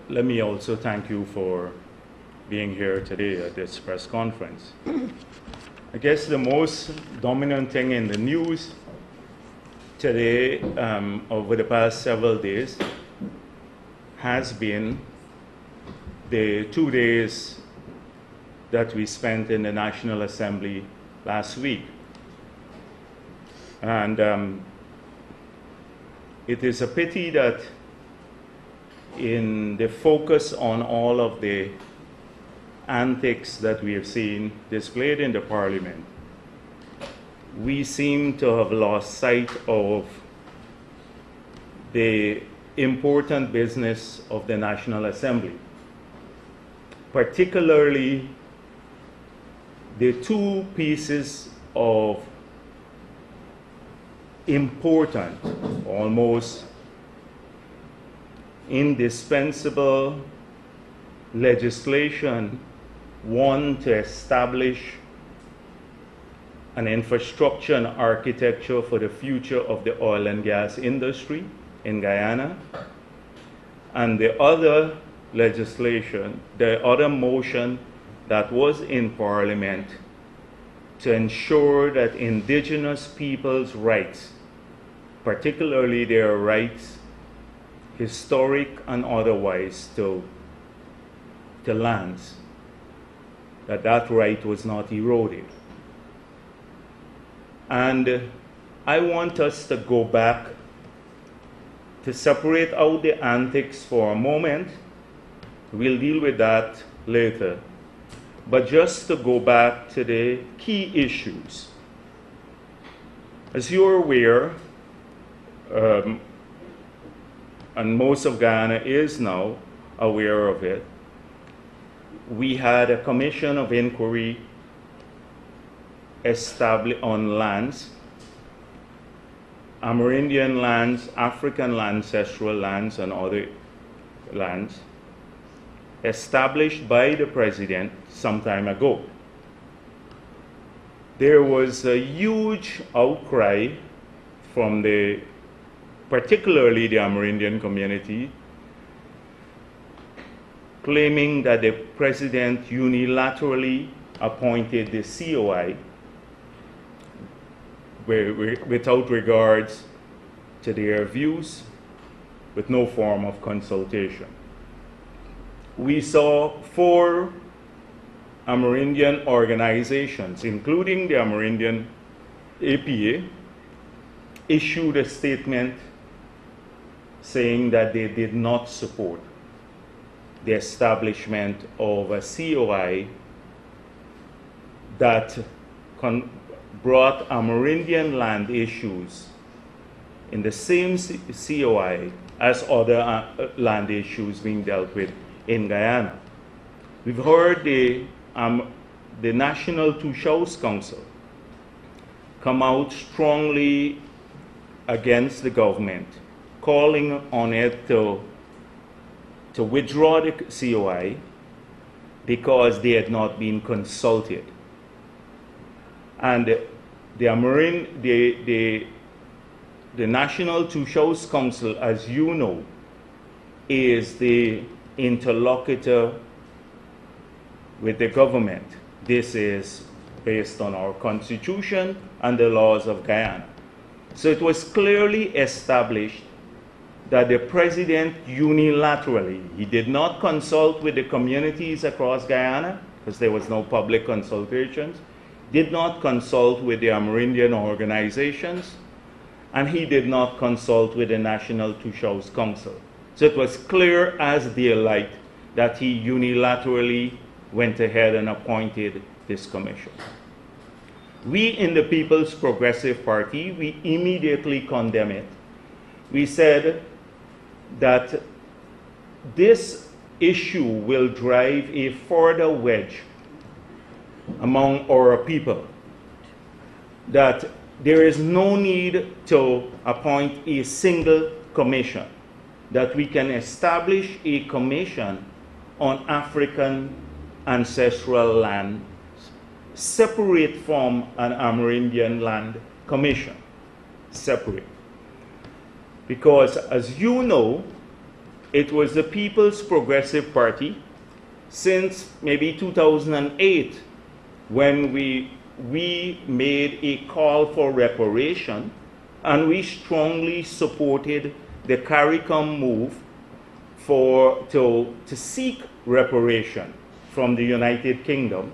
let me also thank you for being here today at this press conference. I guess the most dominant thing in the news today, over the past several days, has been the 2 days that we spent in the National Assembly last week. And it is a pity that in the focus on all of the antics that we have seen displayed in the Parliament, we seem to have lost sight of the important business of the National Assembly, particularly the two pieces of important, almost indispensable legislation, one to establish an infrastructure and architecture for the future of the oil and gas industry in Guyana, and the other legislation, the other motion that was in Parliament to ensure that indigenous people's rights, particularly their rights, historic and otherwise, to lands, that right was not eroded. And I want us to go back to separate out the antics for a moment. We'll deal with that later. But just to go back to the key issues. As you're aware, and most of Guyana is now aware of it, we had a commission of inquiry established on lands, Amerindian lands, African ancestral lands, and other lands, established by the President some time ago. There was a huge outcry from particularly the Amerindian community, claiming that the President unilaterally appointed the COI without regards to their views, with no form of consultation. We saw 4 Amerindian organizations, including the Amerindian APA, issued a statement saying that they did not support the establishment of a COI that brought Amerindian land issues in the same COI as other land issues being dealt with in Guyana. We've heard the National Two Shows Council come out strongly against the government, calling on it to withdraw the COI because they had not been consulted. And the National Two Shows Council, as you know, is the interlocutor with the government. This is based on our constitution and the laws of Guyana. So it was clearly established that the President unilaterally, he did not consult with the communities across Guyana, because there was no public consultations, did not consult with the Amerindian organizations, and he did not consult with the National Two Shows Council. So it was clear as daylight that he unilaterally went ahead and appointed this commission. We in the People's Progressive Party, we immediately condemn it. We said that this issue will drive a further wedge among our people, that there is no need to appoint a single commission, that we can establish a commission on African ancestral land separate from an Amerindian land commission, separate. Because as you know, it was the People's Progressive Party since maybe 2008 when we made a call for reparation, and we strongly supported the CARICOM move to seek reparation from the United Kingdom.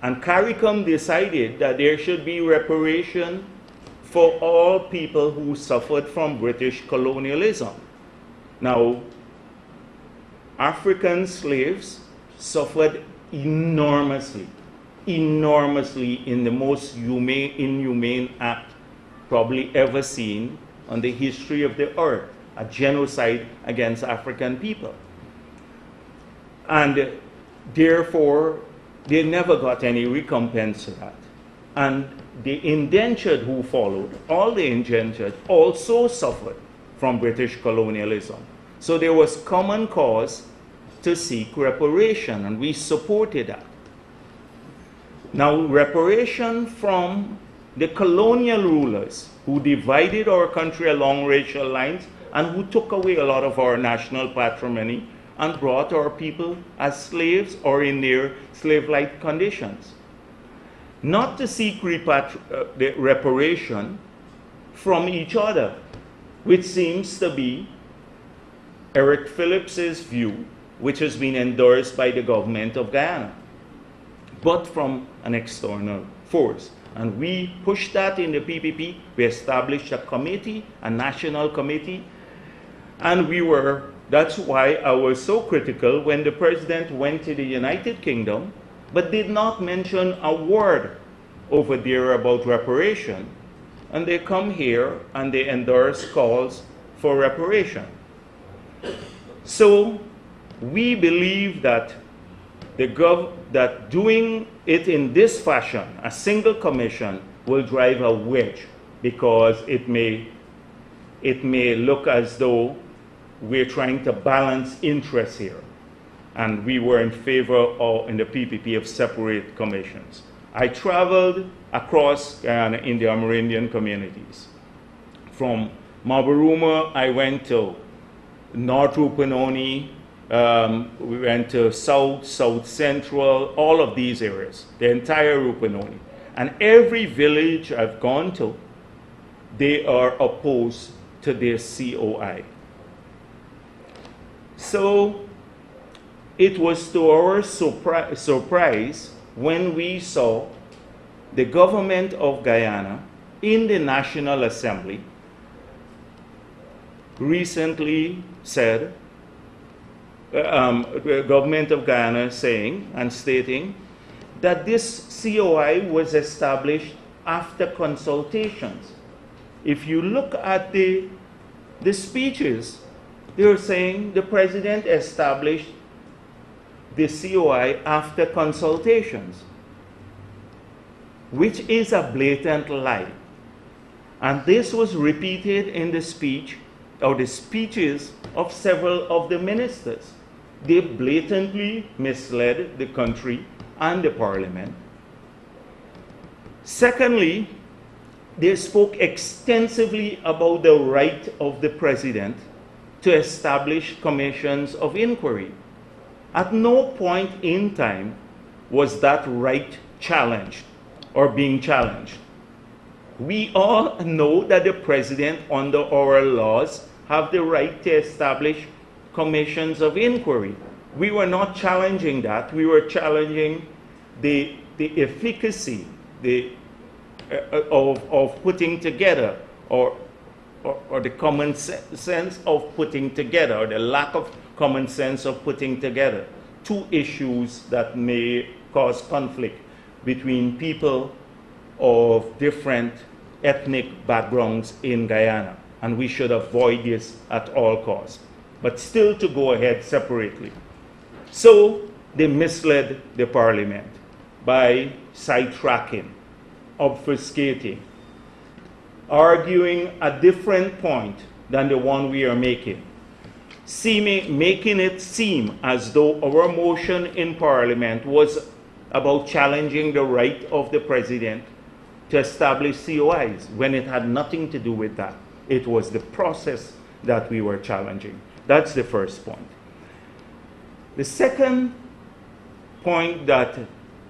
And CARICOM decided that there should be reparation for all people who suffered from British colonialism. Now, African slaves suffered enormously in the most inhumane act probably ever seen on the history of the earth, a genocide against African people. And therefore, they never got any recompense for that. And the indentured who followed, all the indentured, also suffered from British colonialism. So there was common cause to seek reparation, and we supported that. Now, reparation from the colonial rulers who divided our country along racial lines and who took away a lot of our national patrimony and brought our people as slaves or in their slave-like conditions. Not to seek the reparation from each other, which seems to be Eric Phillips's view, which has been endorsed by the government of Guyana, but from an external force. And we pushed that in the PPP. We established a committee, a national committee, and that's why I was so critical when the president went to the United Kingdom, but did not mention a word over there about reparation. And they come here and they endorse calls for reparation. So we believe that that doing it in this fashion, a single commission, will drive a wedge, because it may look as though we're trying to balance interests here. And we were in favor of, in the PPP, of separate commissions. I traveled across Guyana in the Amerindian communities. From Mabaruma, I went to North Rupunoni, we went to South Central, all of these areas, the entire Rupunoni. And every village I've gone to, they are opposed to this COI. So it was to our surprise when we saw the government of Guyana in the National Assembly recently said, the government of Guyana saying and stating that this COI was established after consultations. If you look at the speeches, they're saying the president established the COI after consultations, which is a blatant lie. And this was repeated in the speech, or the speeches of several of the ministers. They blatantly misled the country and the parliament. Secondly, they spoke extensively about the right of the president to establish commissions of inquiry. At no point in time was that right challenged or being challenged. We all know that the president, under our laws, have the right to establish commissions of inquiry. We were not challenging that. We were challenging the efficacy of putting together, or the common sense of putting together, or the lack of common sense of putting together two issues that may cause conflict between people of different ethnic backgrounds in Guyana. And we should avoid this at all costs, but still to go ahead separately. So they misled the parliament by sidetracking, obfuscating, arguing a different point than the one we are making, making it seem as though our motion in parliament was about challenging the right of the president to establish COIs, when it had nothing to do with that. It was the process that we were challenging. That's the first point. The second point that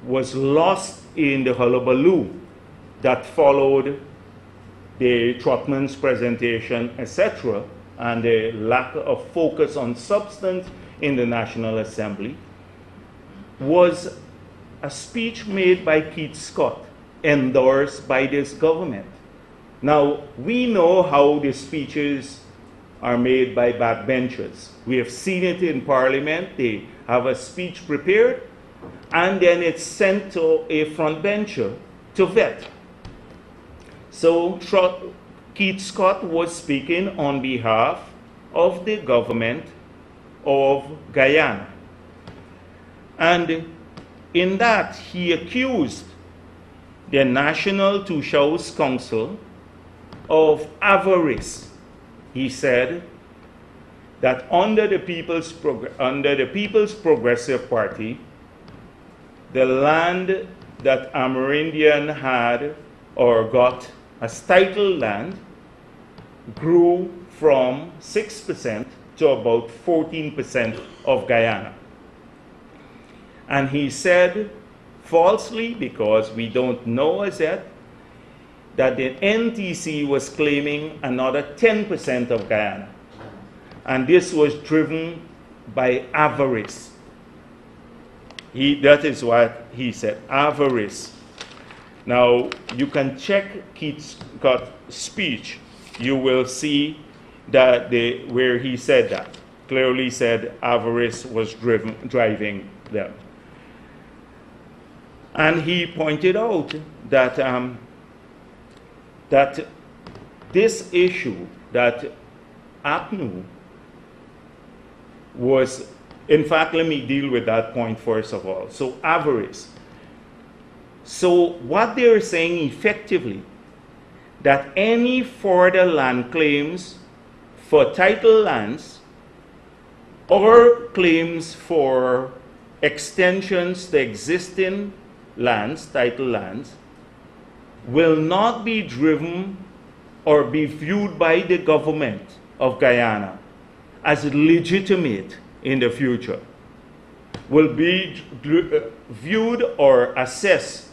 was lost in the hullabaloo that followed the Trotman's presentation, etc., and the lack of focus on substance in the National Assembly, was a speech made by Keith Scott, endorsed by this government. Now, we know how the speeches are made by backbenchers. We have seen it in Parliament. They have a speech prepared, and then it's sent to a frontbencher to vet. So Keith Scott was speaking on behalf of the government of Guyana. And in that, he accused the National Two-Shows Council of avarice. He said that under the People's Progressive Party, the land that Amerindian had or got as title land grew from 6% to about 14% of Guyana. And he said, falsely, because we don't know as yet, that the NTC was claiming another 10% of Guyana. And this was driven by avarice. That is what he said, avarice. Now, you can check Keith Scott's speech. You will see that where he said that. Clearly said avarice was driving them. And he pointed out that, that this issue, that APNU was, in fact, let me deal with that point first of all. So avarice. So what they're saying effectively, that any further land claims for title lands or claims for extensions to existing lands, title lands, will not be driven or be viewed by the government of Guyana as legitimate in the future, will be viewed or assessed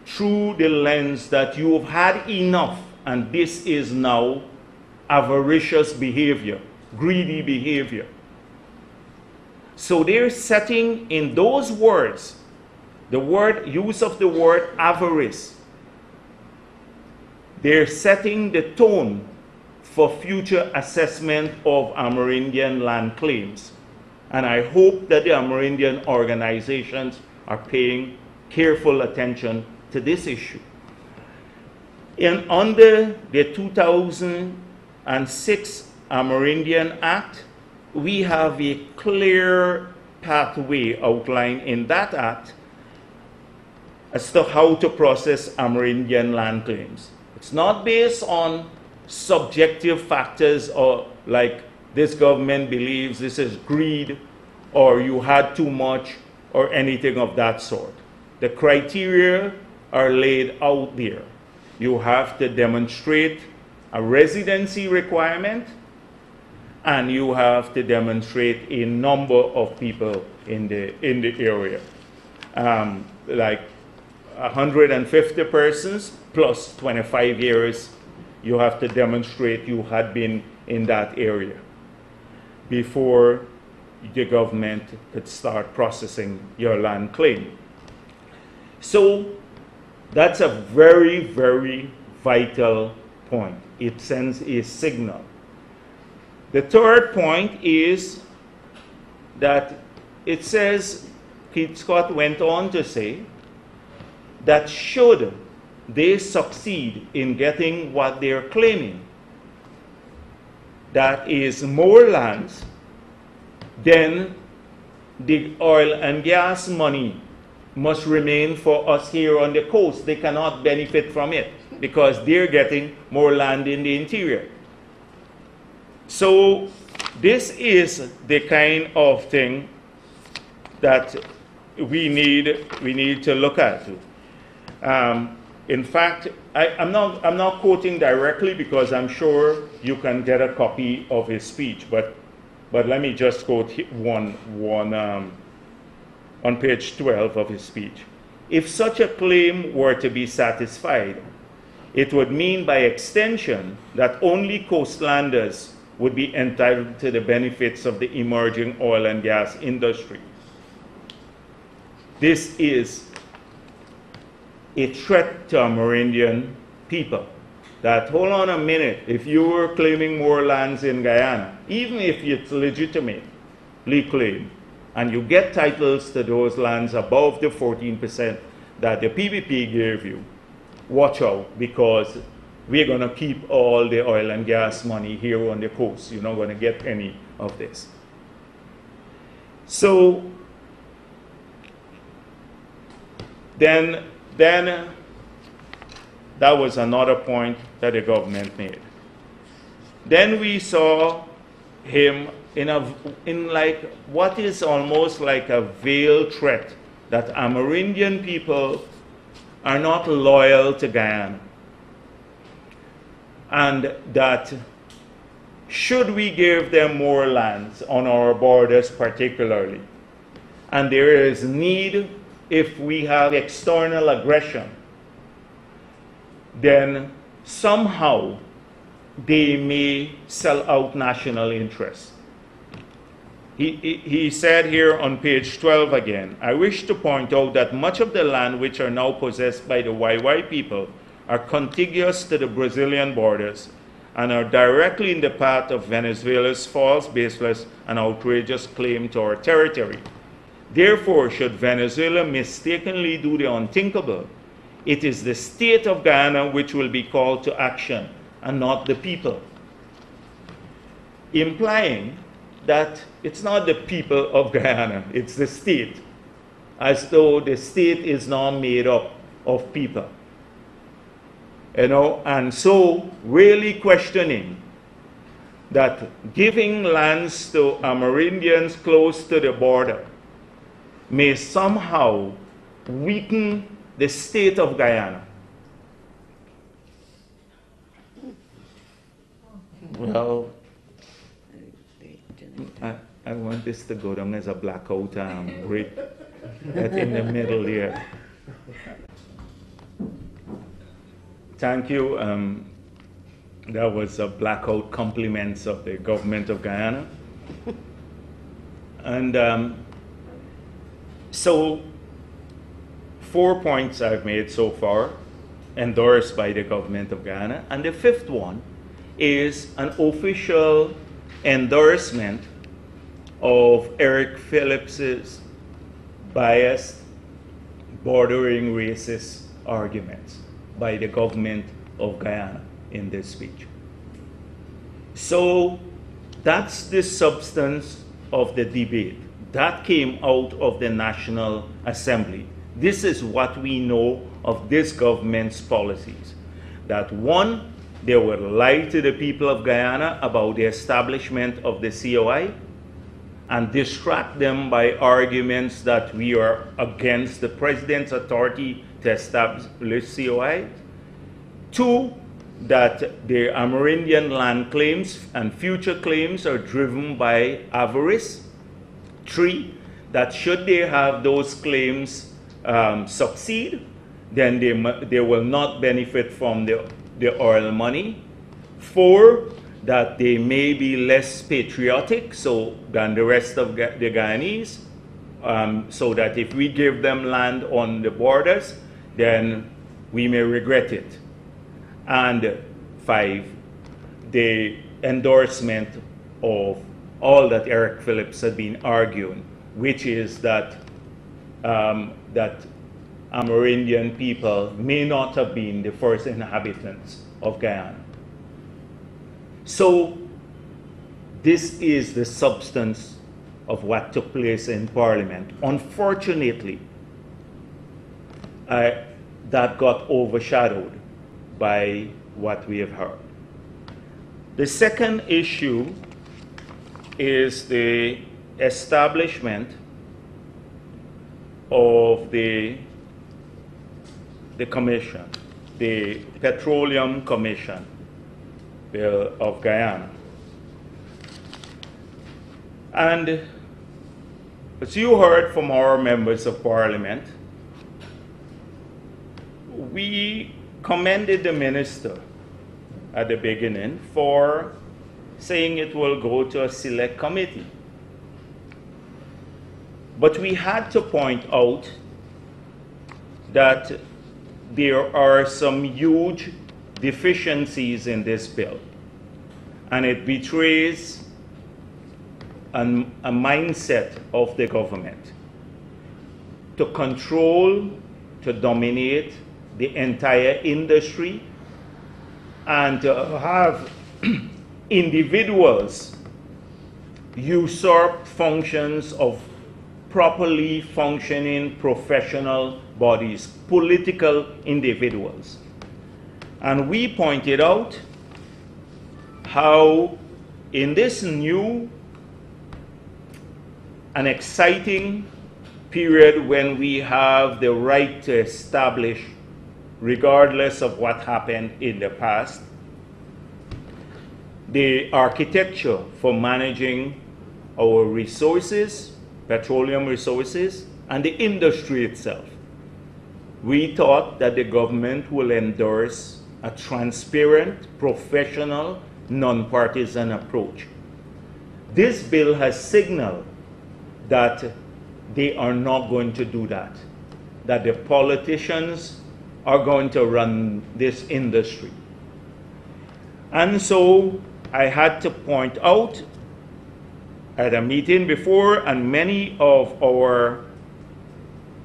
through the lens that you have had enough and this is now avaricious behavior, greedy behavior. So they're setting in those words, the use of the word avarice, they're setting the tone for future assessment of Amerindian land claims. And I hope that the Amerindian organizations are paying careful attention to this issue. Under the 2006 Amerindian Act, we have a clear pathway outlined in that act as to how to process Amerindian land claims. It's not based on subjective factors or like this government believes this is greed or you had too much or anything of that sort. The criteria are laid out there. You have to demonstrate a residency requirement and you have to demonstrate a number of people in the area. Like 150 persons plus 25 years, you have to demonstrate you had been in that area before the government could start processing your land claim. So that's a very, very vital point. It sends a signal. The third point is that it says, Keith Scott went on to say, that should they succeed in getting what they're claiming, that is more lands, then the oil and gas money must remain for us here on the coast. They cannot benefit from it because they're getting more land in the interior. So this is the kind of thing that we need to look at. In fact, I'm not quoting directly because I'm sure you can get a copy of his speech, but But let me just quote one on page 12 of his speech. If such a claim were to be satisfied, it would mean by extension that only coastlanders would be entitled to the benefits of the emerging oil and gas industry. This is a threat to Amerindian people. That, hold on a minute, if you were claiming more lands in Guyana, even if it's legitimately claimed, and you get titles to those lands above the 14% that the PPP gave you, watch out, because we're going to keep all the oil and gas money here on the coast. You're not going to get any of this. So then that was another point that the government made. Then we saw him in like what is almost like a veiled threat that Amerindian people are not loyal to Guyana, and that should we give them more lands on our borders particularly, and there is need if we have external aggression, then somehow they may sell out national interests. He said here on page 12 again, I wish to point out that much of the land which are now possessed by the YY people are contiguous to the Brazilian borders and are directly in the path of Venezuela's false, baseless, and outrageous claim to our territory. Therefore, should Venezuela mistakenly do the unthinkable, it is the state of Guyana which will be called to action and not the people. Implying that it's not the people of Guyana, it's the state, as though the state is now made up of people. You know, and so really questioning that giving lands to Amerindians close to the border may somehow weaken the state of Guyana. Well, I want this to go down as a blackout right in the middle there. Thank you. That was a blackout compliments of the government of Guyana. And so 4 points I've made so far, endorsed by the government of Guyana. And the fifth one is an official endorsement of Eric Phillips's biased, bordering racist arguments by the government of Guyana in this speech. So that's the substance of the debate. That came out of the National Assembly. This is what we know of this government's policies. That one, they would lie to the people of Guyana about the establishment of the COI and distract them by arguments that we are against the president's authority to establish COI. Two, that the Amerindian land claims and future claims are driven by avarice. Three, that should they have those claims succeed, then they will not benefit from the oil money. Four, that they may be less patriotic than the rest of the Guyanese, so that if we give them land on the borders, then we may regret it. And five, the endorsement of all that Eric Phillips had been arguing, which is that that Amerindian people may not have been the first inhabitants of Guyana. So this is the substance of what took place in Parliament. Unfortunately, that got overshadowed by what we have heard. The second issue is the establishment of the commission, the Petroleum Commission of Guyana. And as you heard from our members of parliament, we commended the minister at the beginning for saying it will go to a select committee. But we had to point out that there are some huge deficiencies in this bill, and it betrays a mindset of the government to control, to dominate the entire industry, and to have individuals usurp functions of properly functioning professional bodies, political individuals. And we pointed out how in this new and exciting period when we have the right to establish, regardless of what happened in the past, the architecture for managing our resources, petroleum resources, and the industry itself. We thought that the government will endorse a transparent, professional, non-partisan approach. This bill has signaled that they are not going to do that, that the politicians are going to run this industry. And so I had to point out at a meeting before, and many of our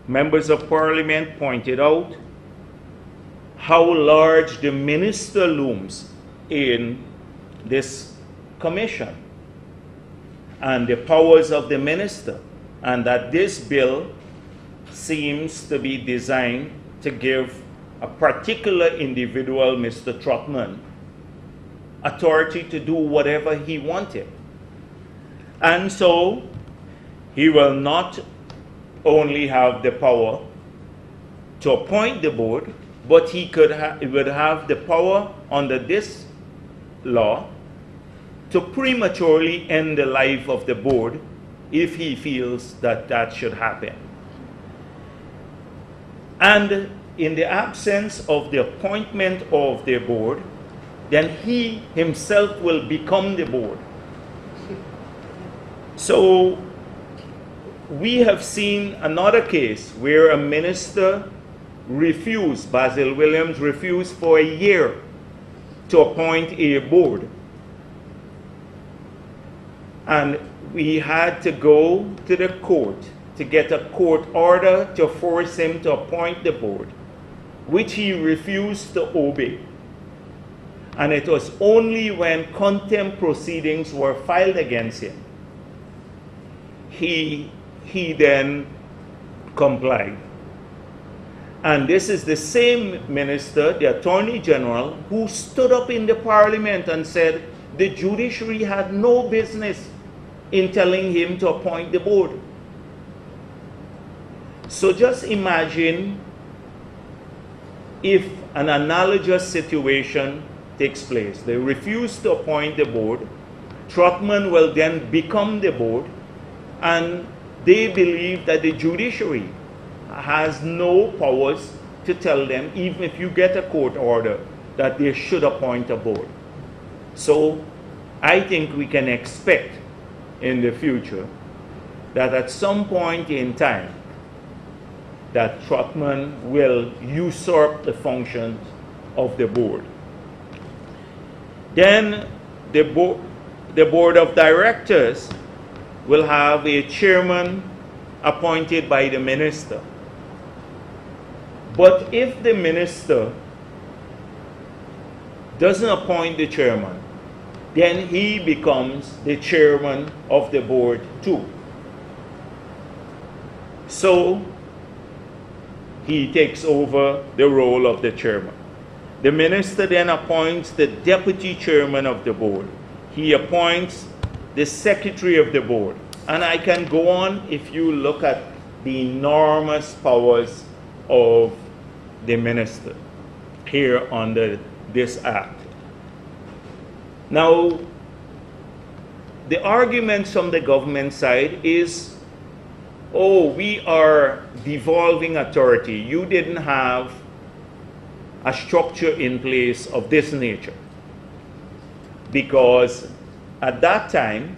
members of parliament pointed out how large the minister looms in this commission and the powers of the minister, and that this bill seems to be designed to give a particular individual, Mr. Trotman, authority to do whatever he wanted. And so he will not only have the power to appoint the board, but he would have the power under this law to prematurely end the life of the board if he feels that that should happen. And in the absence of the appointment of the board, then he himself will become the board. So we have seen another case where a minister refused, Basil Williams refused for a year to appoint a board. And we had to go to the court to get a court order to force him to appoint the board, which he refused to obey. And it was only when contempt proceedings were filed against him, he then complied. And this is the same minister, the Attorney General, who stood up in the parliament and said the judiciary had no business in telling him to appoint the board. So just imagine if an analogous situation takes place. They refuse to appoint the board. Trotman will then become the board, and they believe that the judiciary has no powers to tell them, even if you get a court order, that they should appoint a board. So I think we can expect in the future that at some point in time that Trotman will usurp the functions of the board. Then the board of directors will have a chairman appointed by the minister. But if the minister doesn't appoint the chairman, then he becomes the chairman of the board too. So he takes over the role of the chairman. The minister then appoints the deputy chairman of the board. He appoints the secretary of the board. And I can go on if you look at the enormous powers of the minister here under this act. Now, the arguments from the government side is, oh, we are devolving authority. You didn't have a structure in place of this nature. Because at that time,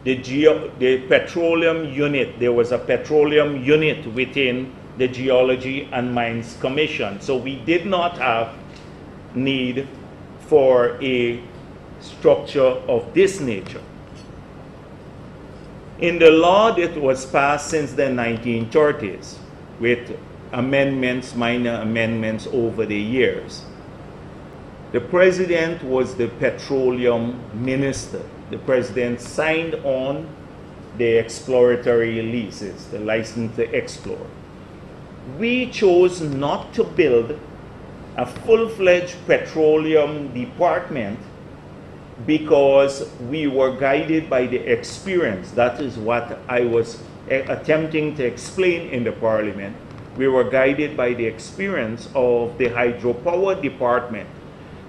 the petroleum unit, there was a petroleum unit within the Geology and Mines Commission. So we did not have need for a structure of this nature. In the law that was passed since the 1930s, with amendments, minor amendments over the years, the president was the petroleum minister. The president signed on the exploratory leases, the license to explore. We chose not to build a full-fledged petroleum department because we were guided by the experience. That is what I was attempting to explain in the parliament. We were guided by the experience of the hydropower department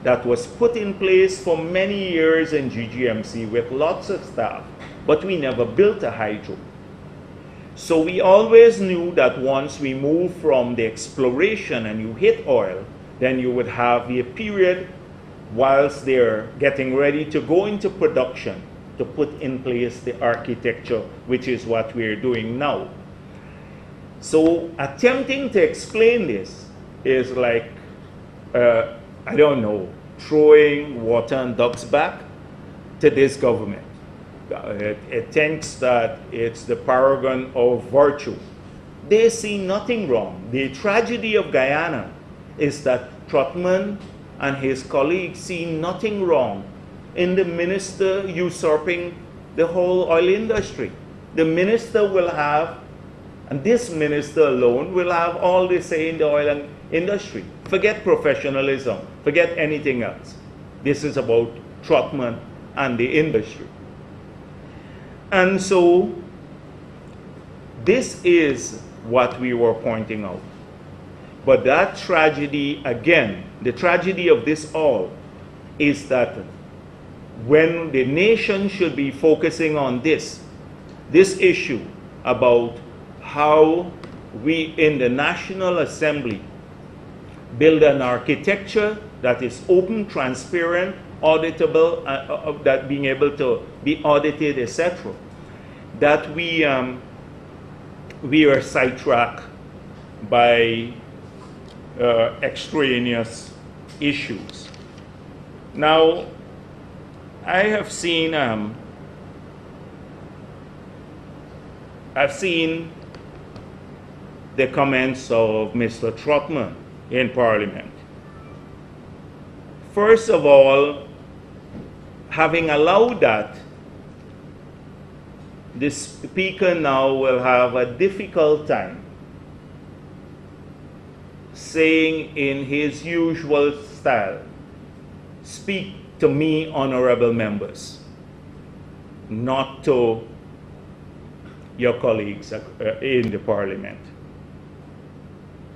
that was put in place for many years in GGMC with lots of staff, but we never built a hydro. So we always knew that once we moved from the exploration and you hit oil, then you would have a period whilst they're getting ready to go into production to put in place the architecture, which is what we're doing now. So attempting to explain this is like, I don't know, throwing water and ducks back to this government. It thinks that it's the paragon of virtue. They see nothing wrong. The tragedy of Guyana is that Trotman and his colleagues see nothing wrong in the minister usurping the whole oil industry. The minister will have, and this minister alone will have all the say in the oil industry. Forget professionalism, forget anything else. This is about Trotman and the industry. And so this is what we were pointing out. But that tragedy, again, the tragedy of this all is that when the nation should be focusing on this issue about how we in the National Assembly build an architecture that is open, transparent, auditable, that being able to be audited, etc., that we are sidetracked by extraneous issues. Now, I have seen the comments of Mr. Trotman in Parliament. First of all, having allowed that, the Speaker now will have a difficult time saying in his usual style, "Speak to me, honorable members," not to your colleagues in the Parliament.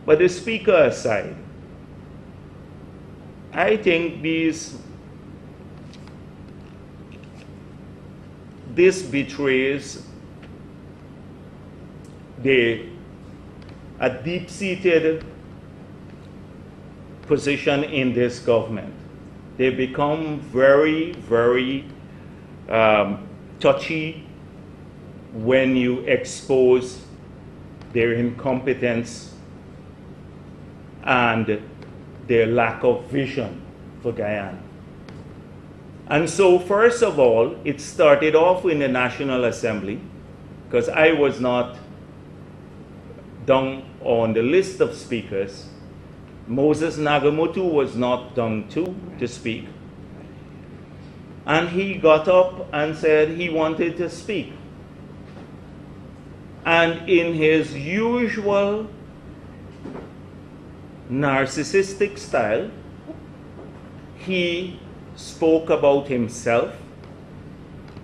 But the Speaker aside, I think this betrays a deep-seated position in this government. They become very, very touchy when you expose their incompetence and their lack of vision for Guyana. And so, first of all, it started off in the National Assembly, because I was not down on the list of speakers. Moses Nagamutu was not done to speak. And he got up and said he wanted to speak. And in his usual narcissistic style, he spoke about himself.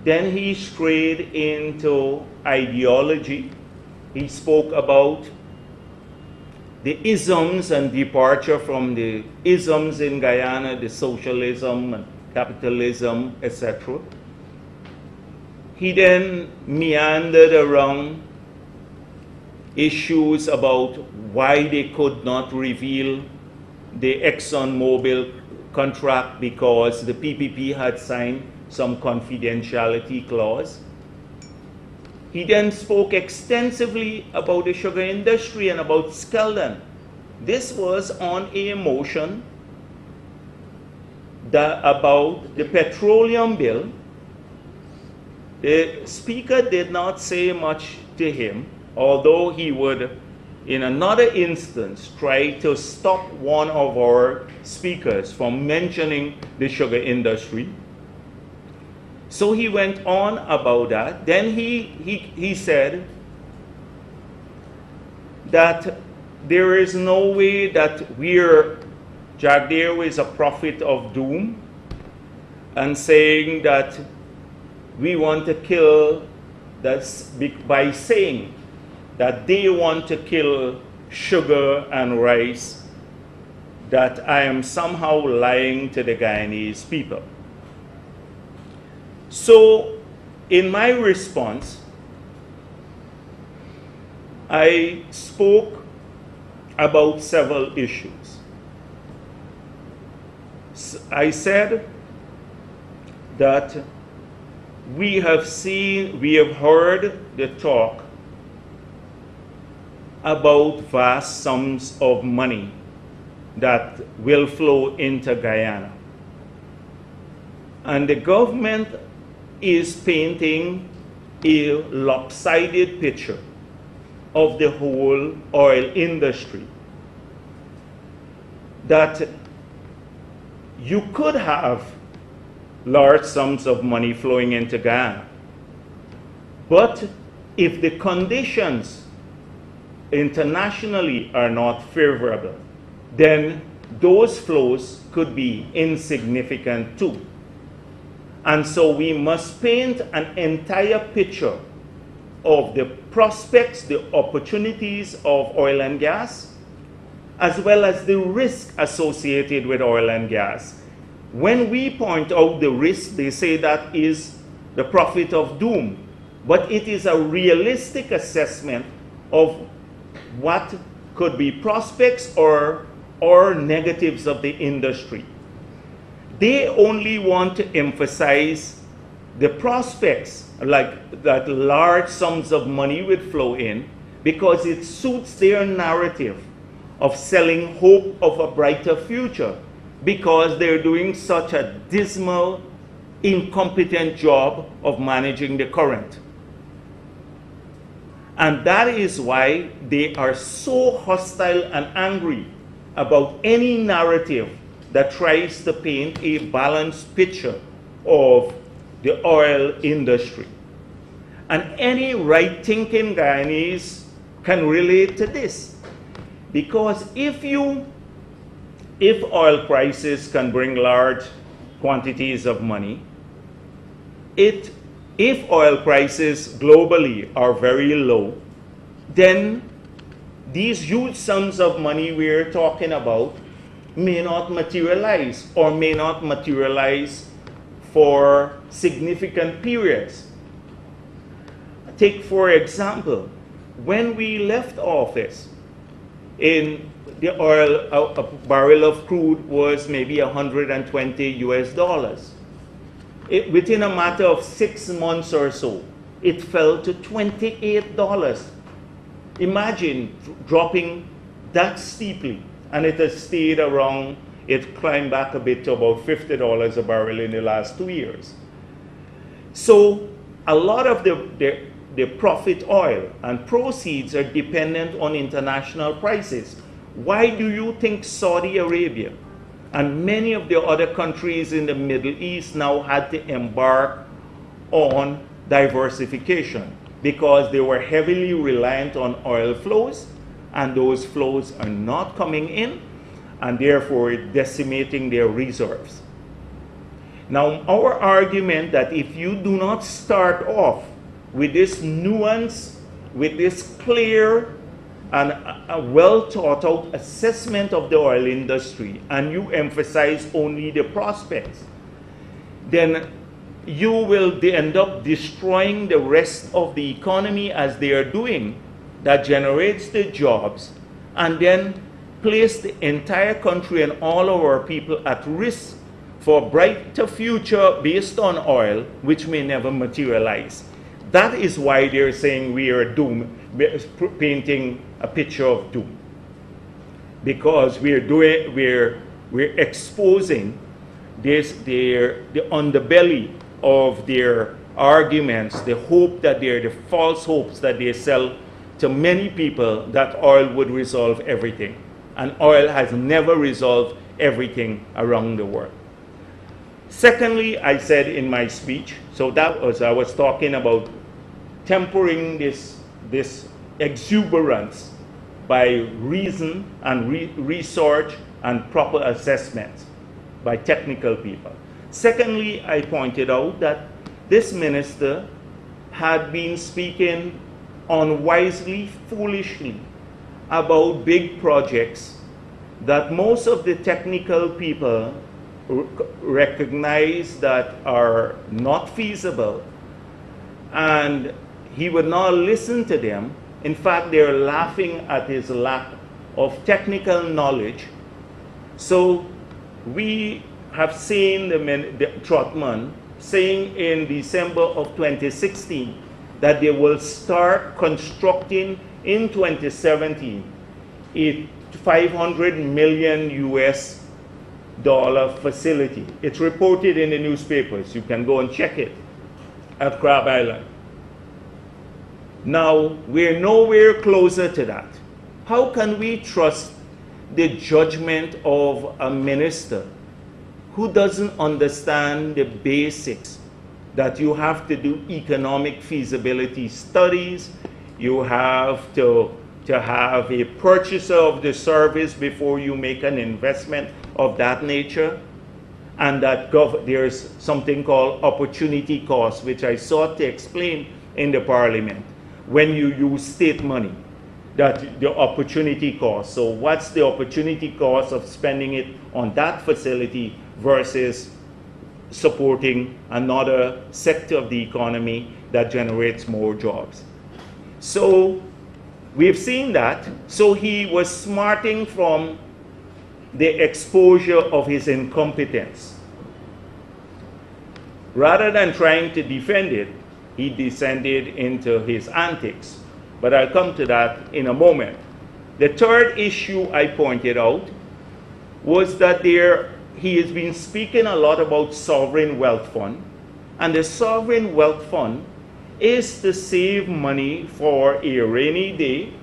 Then he strayed into ideology. He spoke about the isms and departure from the isms in Guyana, the socialism capitalism, etc. He then meandered around issues about why they could not reveal the ExxonMobil contract because the PPP had signed some confidentiality clause. He then spoke extensively about the sugar industry and about Skeldon. This was on a motion about the petroleum bill. The speaker did not say much to him, although he would, in another instance, try to stop one of our speakers from mentioning the sugar industry. So he went on about that. Then he said that there is no way that Jagdeo is a prophet of doom, and saying that we want to kill, by saying that they want to kill sugar and rice, that I am somehow lying to the Guyanese people. So, in my response, I spoke about several issues. I said that we have heard the talk about vast sums of money that will flow into Guyana. And the government is painting a lopsided picture of the whole oil industry. That you could have large sums of money flowing into Guyana, but if the conditions internationally are not favorable, then those flows could be insignificant too. And so we must paint an entire picture of the prospects, the opportunities of oil and gas, as well as the risk associated with oil and gas. When we point out the risk, they say that is the prophet of doom, but it is a realistic assessment of what could be prospects or negatives of the industry. They only want to emphasize the prospects, like that large sums of money would flow in, because it suits their narrative of selling hope of a brighter future, because they're doing such a dismal, incompetent job of managing the current. And that is why they are so hostile and angry about any narrative that tries to paint a balanced picture of the oil industry. And any right-thinking Guyanese can relate to this. Because if oil prices can bring large quantities of money, if oil prices globally are very low, then these huge sums of money we're talking about may not materialize, or may not materialize for significant periods. Take, for example, when we left office, in the oil, a barrel of crude was maybe $120 US. Within a matter of 6 months or so, it fell to $28. Imagine dropping that steeply, and it has stayed around, it climbed back a bit to about $50 a barrel in the last 2 years. So a lot of the profit oil and proceeds are dependent on international prices. Why do you think Saudi Arabia and many of the other countries in the Middle East now had to embark on diversification? Because they were heavily reliant on oil flows, and those flows are not coming in, and therefore decimating their reserves. Now, our argument that if you do not start off with this nuance, with this clear and a well thought out assessment of the oil industry, and you emphasize only the prospects, then you will end up destroying the rest of the economy as they are doing, that generates the jobs, and then place the entire country and all of our people at risk for a brighter future based on oil, which may never materialize. That is why they're saying we are doomed, painting a picture of doom. Because we're exposing the underbelly of their arguments, the hope that the false hopes that they sell to many people that oil would resolve everything. And oil has never resolved everything around the world. Secondly, I said in my speech, so that was, I was talking about tempering this exuberance by reason and research and proper assessment by technical people. Secondly, I pointed out that this minister had been speaking unwisely, foolishly about big projects that most of the technical people recognize that are not feasible, and he would not listen to them. In fact, they're laughing at his lack of technical knowledge. So we have seen the Trotman saying in December of 2016 that they will start constructing in 2017 a $500 million US facility. It's reported in the newspapers. You can go and check it at Crab Island. Now, we're nowhere closer to that. How can we trust the judgment of a minister who doesn't understand the basics, that you have to do economic feasibility studies, you have to have a purchaser of the service before you make an investment of that nature, and that there's something called opportunity cost, which I sought to explain in the parliament. When you use state money, that the opportunity cost. So what's the opportunity cost of spending it on that facility versus supporting another sector of the economy that generates more jobs? So we've seen that. So he was smarting from the exposure of his incompetence. Rather than trying to defend it, he descended into his antics. But I'll come to that in a moment. The third issue I pointed out was that he has been speaking a lot about sovereign wealth fund. And the sovereign wealth fund is to save money for a rainy day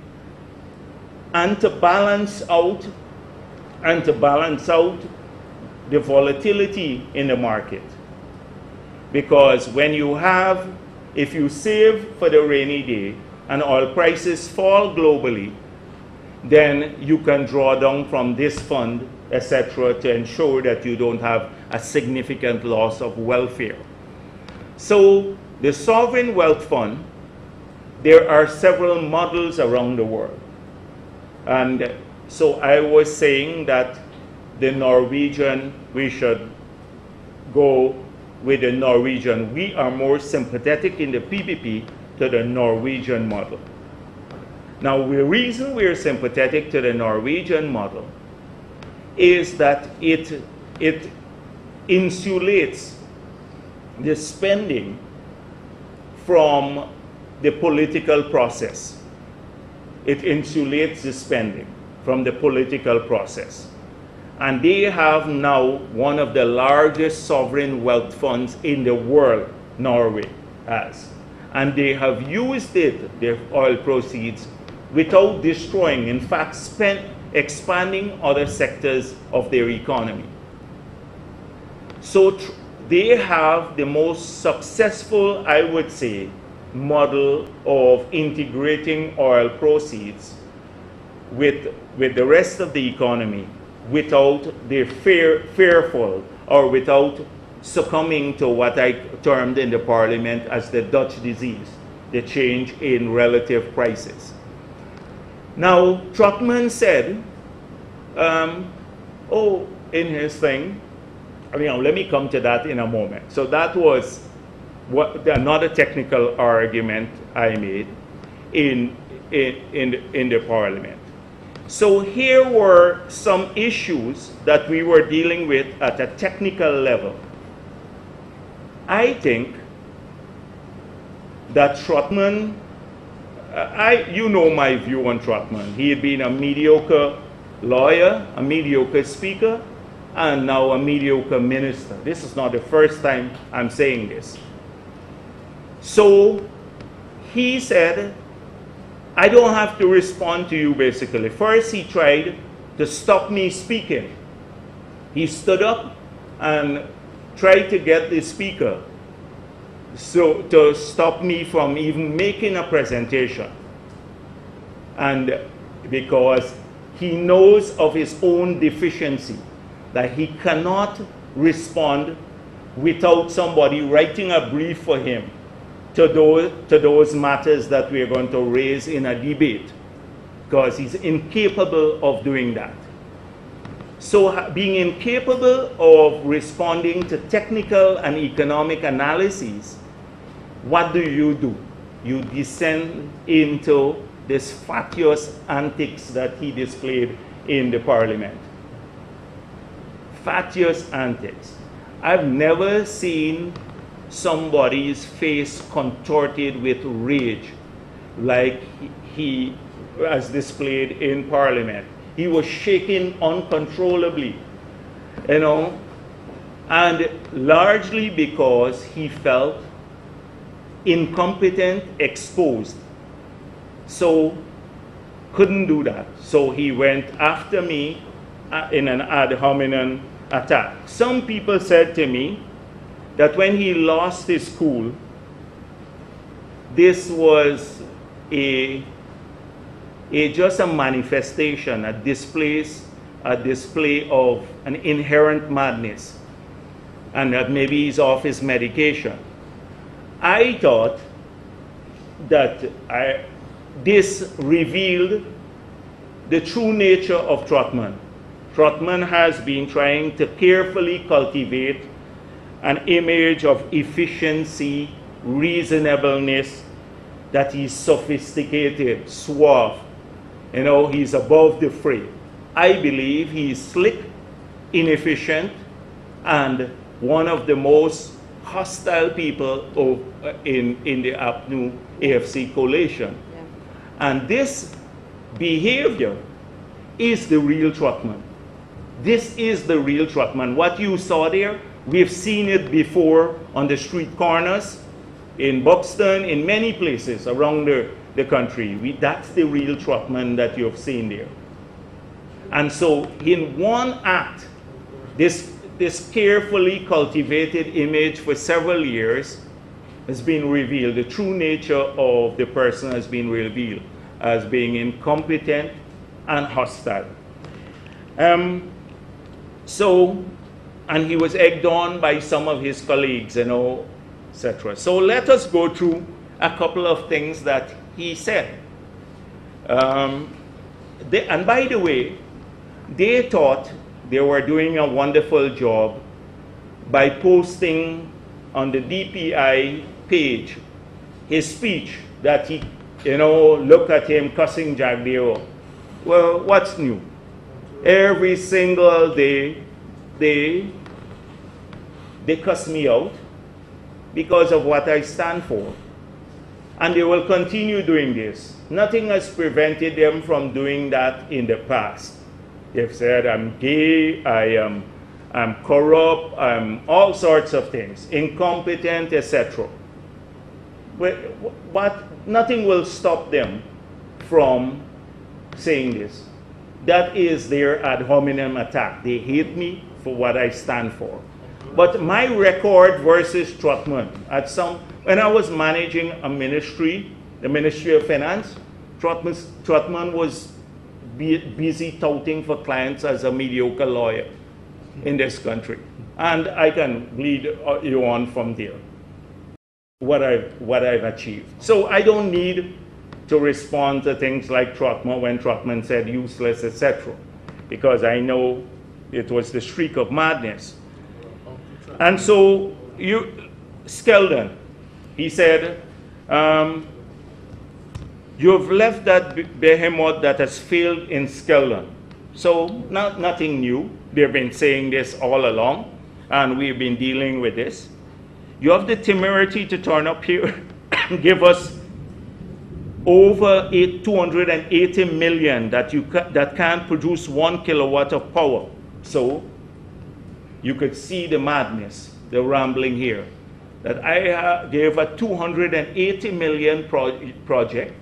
and to balance out the volatility in the market. Because if you save for the rainy day and oil prices fall globally, then you can draw down from this fund, etc., to ensure that you don't have a significant loss of welfare. So the sovereign wealth fund, there are several models around the world. And so I was saying that we should go with the Norwegian. We are more sympathetic in the PPP to the Norwegian model. Now, the reason we're sympathetic to the Norwegian model is that it insulates the spending from the political process. It insulates the spending from the political process. And they have now one of the largest sovereign wealth funds in the world, Norway has. And they have used their oil proceeds, without destroying, in fact, expanding other sectors of their economy. So they have the most successful, I would say, model of integrating oil proceeds with the rest of the economy without the fearful or without succumbing to what I termed in the parliament as the Dutch disease, the change in relative prices. Now, Trotman said, in his thing, let me come to that in a moment. So that was another technical argument I made in the Parliament. So here were some issues that we were dealing with at a technical level. I think that Trotman, you know my view on Trotman. He had been a mediocre lawyer, a mediocre speaker, and now a mediocre minister. This is not the first time I'm saying this. So he said, I don't have to respond to you, basically. First, he tried to stop me speaking. He stood up and tried to get the speaker to stop me from even making a presentation. And because he knows of his own deficiency, that he cannot respond without somebody writing a brief for him to those matters that we are going to raise in a debate, because he's incapable of doing that. So being incapable of responding to technical and economic analyses, what do? You descend into this fatuous antics that he displayed in the Parliament. Fatuous antics. I've never seen somebody's face contorted with rage like he has displayed in Parliament. He was shaking uncontrollably, you know, and largely because he felt incompetent, exposed. So couldn't do that. So he went after me in an ad hominem attack. Some people said to me that when he lost his school, this was just a manifestation, a display of an inherent madness, and that maybe he's off his medication. I thought that this revealed the true nature of Trotman. Trotman has been trying to carefully cultivate an image of efficiency, reasonableness, that he's sophisticated, suave, you know, he's above the fray. I believe he's slick, inefficient, and one of the most hostile people in the APNU AFC coalition. Yeah. And this behavior is the real Trotman. This is the real Trotman. What you saw there, we've seen it before on the street corners, in Buxton, in many places around the country. That's the real Trotman that you've seen there. And so in one act, this carefully cultivated image for several years has been revealed. The true nature of the person has been revealed as being incompetent and hostile. And he was egged on by some of his colleagues, you know, etc. So let us go through a couple of things that he said. And by the way, they thought they were doing a wonderful job by posting on the DPI page his speech that he, you know, look at him cussing Jagdeo. Well, what's new? Every single day, they cuss me out because of what I stand for. And they will continue doing this. Nothing has prevented them from doing that in the past. They've said I'm gay, I'm corrupt, I'm all sorts of things, incompetent, etc. But nothing will stop them from saying this. That is their ad hominem attack. They hate me for what I stand for. But my record versus Trotman, when I was managing a ministry, the Ministry of Finance, Trotman was busy touting for clients as a mediocre lawyer in this country. And I can lead you on from there, what I've achieved. So I don't need to respond to things like Trotman when Trotman said useless, etc., because I know it was the streak of madness. And so, Skeldon, he said, you have left that behemoth that has failed in Skeldon. So, nothing new. They've been saying this all along, and we've been dealing with this. You have the temerity to turn up here and give us over 280 million that can't produce 1 kilowatt of power. So, you could see the madness, the rambling here. That I gave a 280 million project.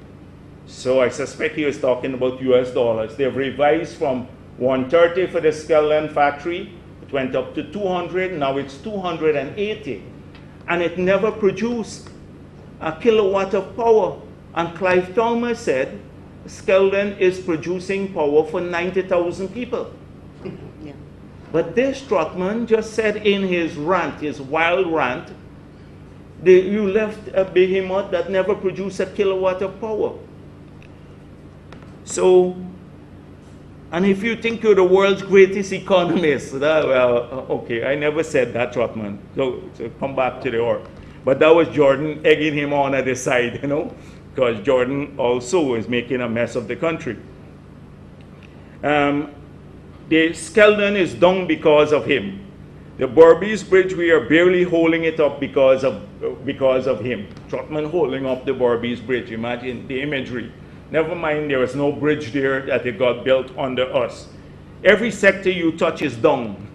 So I suspect he was talking about US dollars. They've revised from 130 for the Skeldon factory. It went up to 200, now it's 280. And it never produced a kilowatt of power. And Clive Thomas said, Skeldon is producing power for 90,000 people. Yeah. But this Trotman just said in his rant, his wild rant, you left a behemoth that never produced a kilowatt of power. So, and if you think you're the world's greatest economist, well, okay, I never said that, Trotman. So come back to the earth. But that was Jordan egging him on at the side, you know, because Jordan also is making a mess of the country. The Skeldon is down because of him. The Berbice Bridge, we are barely holding it up because of him. Trotman holding up the Berbice Bridge. Imagine the imagery. Never mind, there was no bridge there that it got built under us. Every sector you touch is down.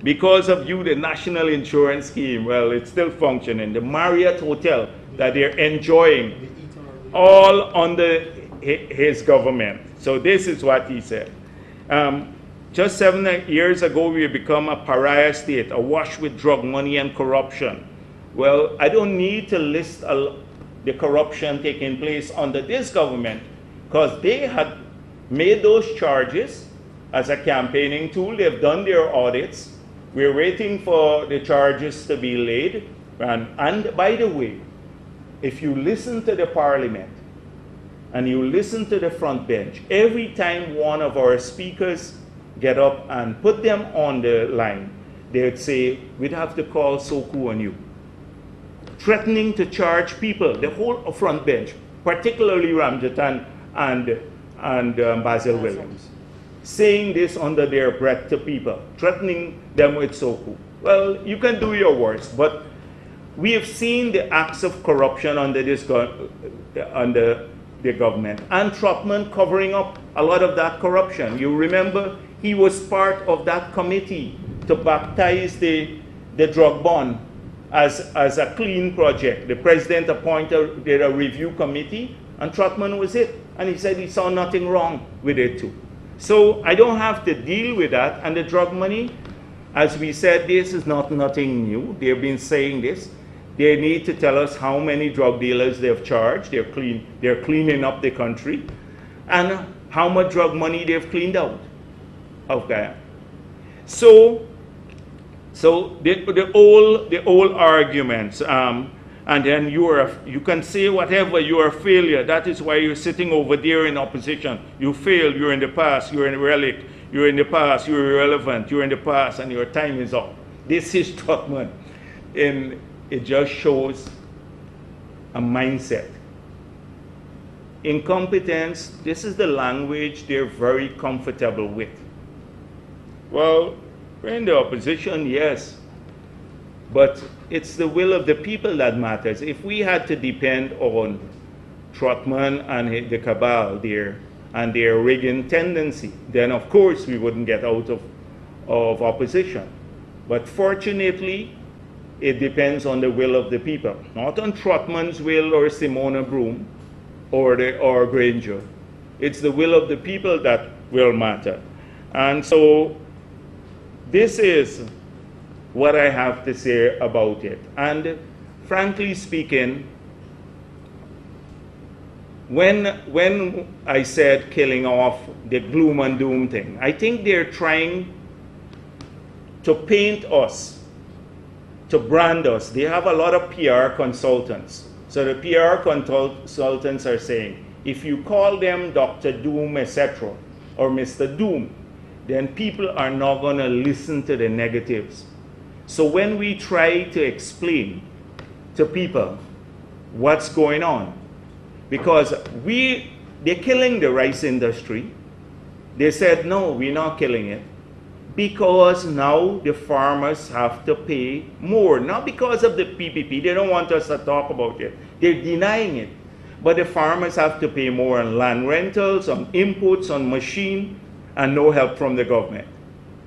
Because of you, the National Insurance Scheme, well, it's still functioning. The Marriott Hotel that they're enjoying, all under his government. So this is what he said. Just 7 years ago, we become a pariah state, awash with drug money and corruption. Well, I don't need to list the corruption taking place under this government, because they had made those charges as a campaigning tool. They've done their audits. We're waiting for the charges to be laid. And by the way, if you listen to the parliament and you listen to the front bench, every time one of our speakers get up and put them on the line, they'd say, we'd have to call Soku on you. Threatening to charge people, the whole front bench, particularly Ramjatan and Basil Williams, saying this under their breath to people, threatening them with Soku. Well, you can do your worst, but we have seen the acts of corruption under under the government, and Trotman covering up a lot of that corruption. You remember he was part of that committee to baptize the drug bond as a clean project. The president appointed a review committee, and Trotman was it. And he said he saw nothing wrong with it too. So I don't have to deal with that. And the drug money, as we said, this is nothing new. They've been saying this. They need to tell us how many drug dealers they've charged. They're cleaning up the country. And how much drug money they've cleaned out. Okay. So the old arguments, and then you can say whatever, you are a failure. That is why you're sitting over there in opposition. You failed, you're in the past, you're in a relic, you're in the past, you're irrelevant, you're in the past, and your time is up. This is Trotman. And it just shows a mindset. Incompetence, this is the language they're very comfortable with. Well, we're in the opposition, yes, but it's the will of the people that matters. If we had to depend on Trotman and the cabal there and their rigging tendency, then of course we wouldn't get out of opposition. But fortunately, it depends on the will of the people, not on Trotman's will or Simona Broom or Granger. It's the will of the people that will matter. And so this is what I have to say about it. And frankly speaking, when I said killing off the gloom and doom thing, I think they're trying to paint us, to brand us. They have a lot of PR consultants. So the PR consultants are saying, if you call them Dr. Doom, etc., or Mr. Doom, then people are not going to listen to the negatives. So when we try to explain to people what's going on, because they're killing the rice industry, they said, no, we're not killing it, because now the farmers have to pay more, not because of the PPP. They don't want us to talk about it. They're denying it. But the farmers have to pay more on land rentals, on inputs, on machine, and no help from the government.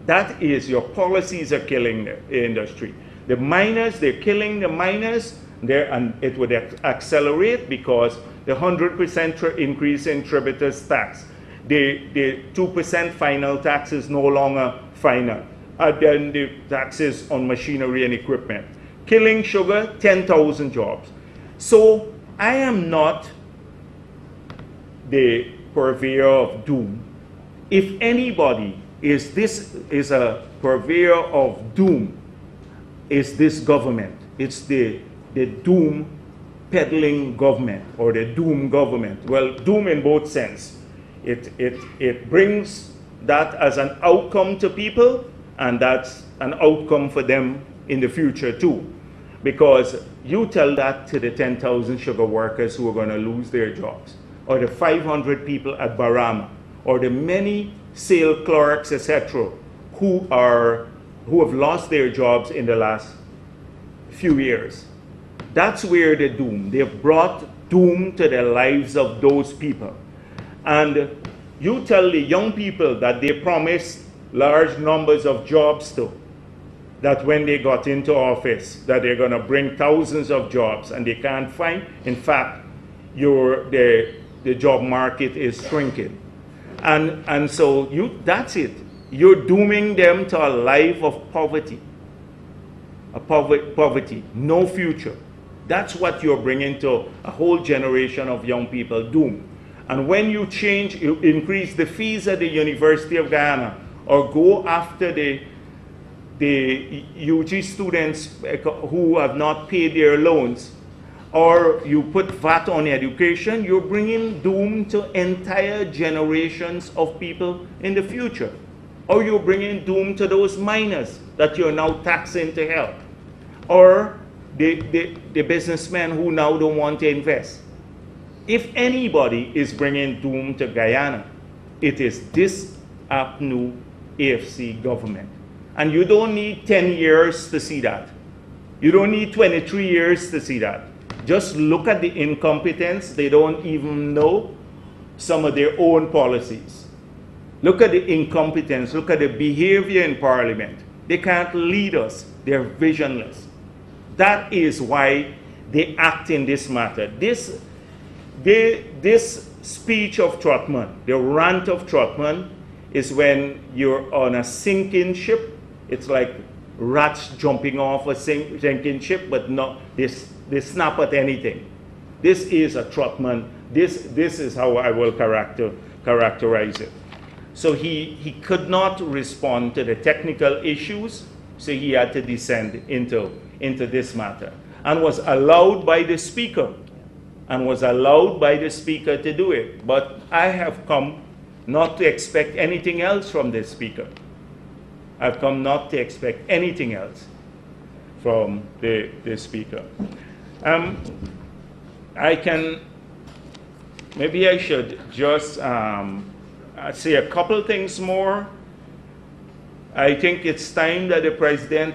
That is, your policies are killing the industry. The miners, they're killing the miners, and it would accelerate because the 100% increase in tributers tax, the 2% final tax is no longer final. Then the taxes on machinery and equipment. Killing sugar, 10,000 jobs. So I am not the purveyor of doom. If anybody is a purveyor of doom, is this government. It's the doom peddling government, or the doom government. Well, doom in both sense. It brings that as an outcome to people, and that's an outcome for them in the future too. Because you tell that to the 10,000 sugar workers who are going to lose their jobs, or the 500 people at Barama, or the many sale clerks, etc., who have lost their jobs in the last few years. That's where the doom. They've brought doom to the lives of those people. And you tell the young people that they promised large numbers of jobs to, that when they got into office, that they're going to bring thousands of jobs, and they can't find. In fact, the job market is shrinking. And so that's it. You're dooming them to a life of poverty. Poverty, no future. That's what you're bringing to a whole generation of young people, doom. And when you increase the fees at the University of Guyana, or go after the UG students who have not paid their loans, or you put VAT on education, you're bringing doom to entire generations of people in the future. Or you're bringing doom to those miners that you're now taxing to help. Or the businessmen who now don't want to invest. If anybody is bringing doom to Guyana, it is this APNU AFC government. And you don't need 10 years to see that. You don't need 23 years to see that. Just look at the incompetence. They don't even know some of their own policies. Look at the incompetence. Look at the behavior in Parliament. They can't lead us. They're visionless. That is why they act in this matter. This speech of Trotman, the rant of Trotman, is when you're on a sinking ship. It's like rats jumping off a sinking ship, but not they snap at anything. This is a Trotman. This is how I will characterize it. So he could not respond to the technical issues, so he had to descend into this matter, and was allowed by the speaker, to do it. But I have come not to expect anything else from this speaker. I've come not to expect anything else from the speaker. Maybe I should just say a couple things more. I think it's time that the president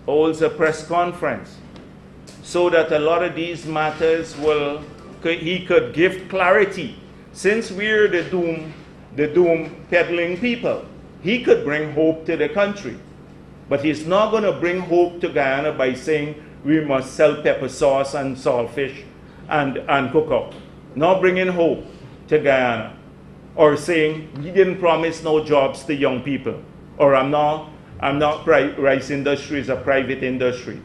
holds a press conference so that a lot of these matters he could give clarity. Since we're the doom peddling people, he could bring hope to the country. But he's not going to bring hope to Guyana by saying we must sell pepper sauce and saltfish and cook up. Not bringing hope to Guyana. Or saying he didn't promise no jobs to young people. Or rice industry is a private industry.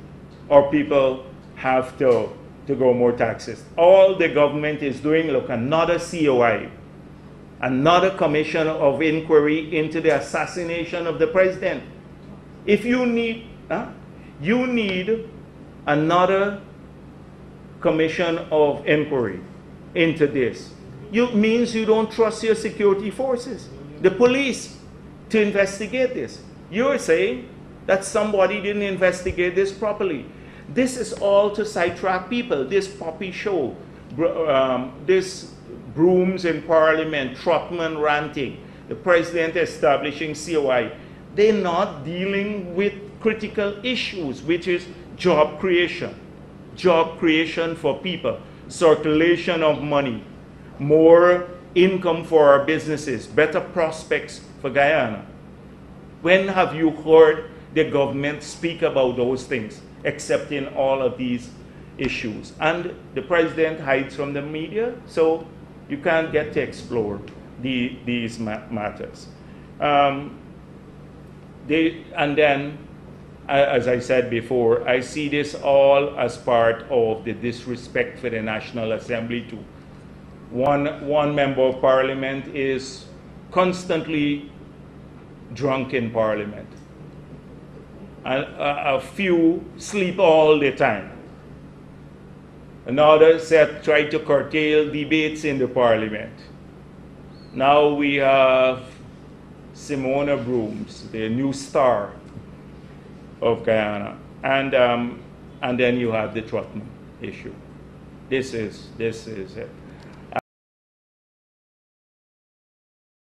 Or people have to go more taxes. All the government is doing, look, another COI. Another commission of inquiry into the assassination of the president. If you need another commission of inquiry into this. Means you don't trust your security forces, the police, to investigate this. You're saying that somebody didn't investigate this properly. This is all to sidetrack people. This poppy show, this brooms in Parliament, Trotman ranting, the president establishing COI. They're not dealing with critical issues, which is job creation for people, circulation of money, more income for our businesses, better prospects for Guyana. When have you heard the government speak about those things, except in all of these issues? And the president hides from the media, so you can't get to explore these matters. And then, as I said before, I see this all as part of the disrespect for the National Assembly too. One member of Parliament is constantly drunk in Parliament, and a few sleep all the time. Another set tried to curtail debates in the Parliament. Now we have Simona Brooms, the new star of Guyana, and then you have the Trotman issue. This is it.